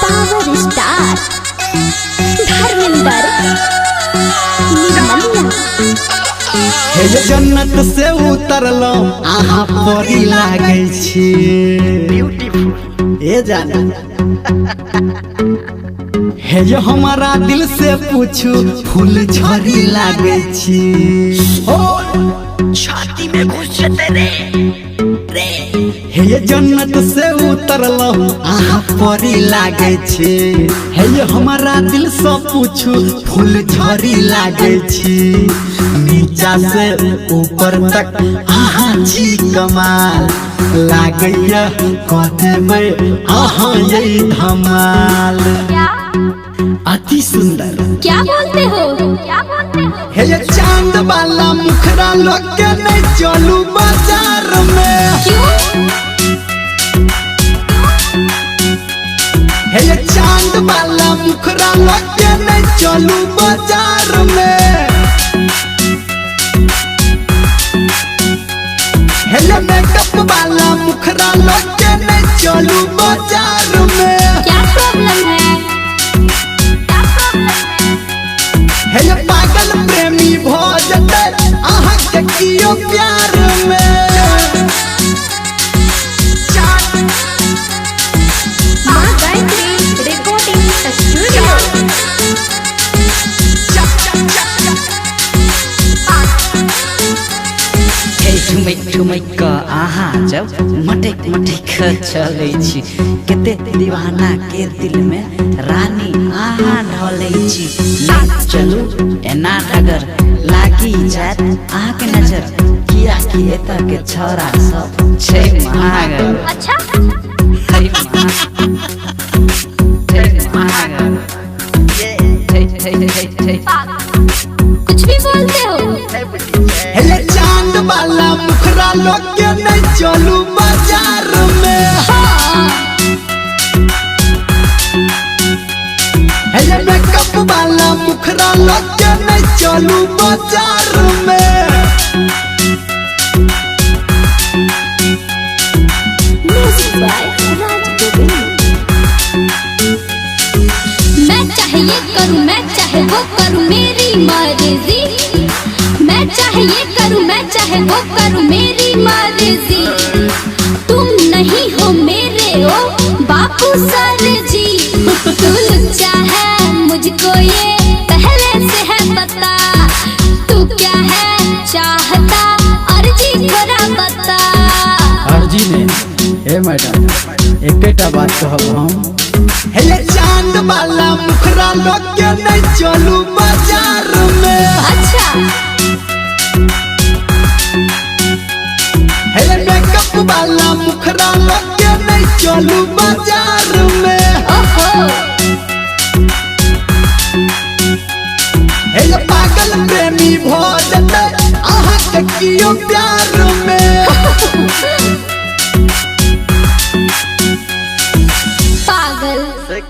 power star Dharmendra हे जन्नत से उतरलो आहा परी लागे छी ए जाना हे जो हमारा दिल से पूछू फूल झड़ी लागे छी ओ छाती में घुस तेरे रे हे जन्नत से उतरलो आहा परी लागे छी हे हमारा दिल से पूछू फूल झड़ी लागे छी नीचा से ऊपर तक आहा जी कमाल लागैया कहते में आहा यही धमाल अति सुंदर क्या बोलते हो हे ये चांद वाला मुखरा लोग के नहीं चलू बाजार में क्यों हे ये चांद वाला मुखरा लोग के नहीं चलू बाजार में हे ये मेकअप वाला मुखरा लोग के नहीं चलू बाजार में क्या प्रॉब्लम है हे ये पागल प्रेमी भोजन आहा के कियो प्यार में माँ गायत्री रिकॉर्डिंग स्टूडियो ठुमैक ठुमैक आहा जब मटक मटक चले छी केते दीवाना के दिल में रानी आहा ढले छी ना चलू एना अगर लागी जात आहा के नजर किया कि एत के छोरा सब छै महागर अच्छा कुछ भी बोलते हो हे चांद वाला मुखरा लोग के नहीं चलू बाजार में हे मेकअप वाला मुखरा लोग के नहीं चलू बाजार में म्यूजिक बाय राज गोविंद मैं चाहे ये करूं मैं चाहे वो करूं मेरी मर्जी मैं चाहे ये करूं मैं चाहे वो करूं मेरी मर्जी तुम नहीं हो मेरे ओ बापू सर जी तू लुच्चा है मुझको ये पहले से है पता तू क्या है चाहता अर्जी थोड़ा बता अर्जी ने हे मैडम एकेटा बात कहब हम हे चांद वाला मुखरा लोग के नहीं चलू बाजार में अच्छा हे मेकअप वाला मुखरा लोग के नहीं चलू बाजार में ओहो हे पागल प्रेमी भोजन आहा के कियो प्यार में पागल से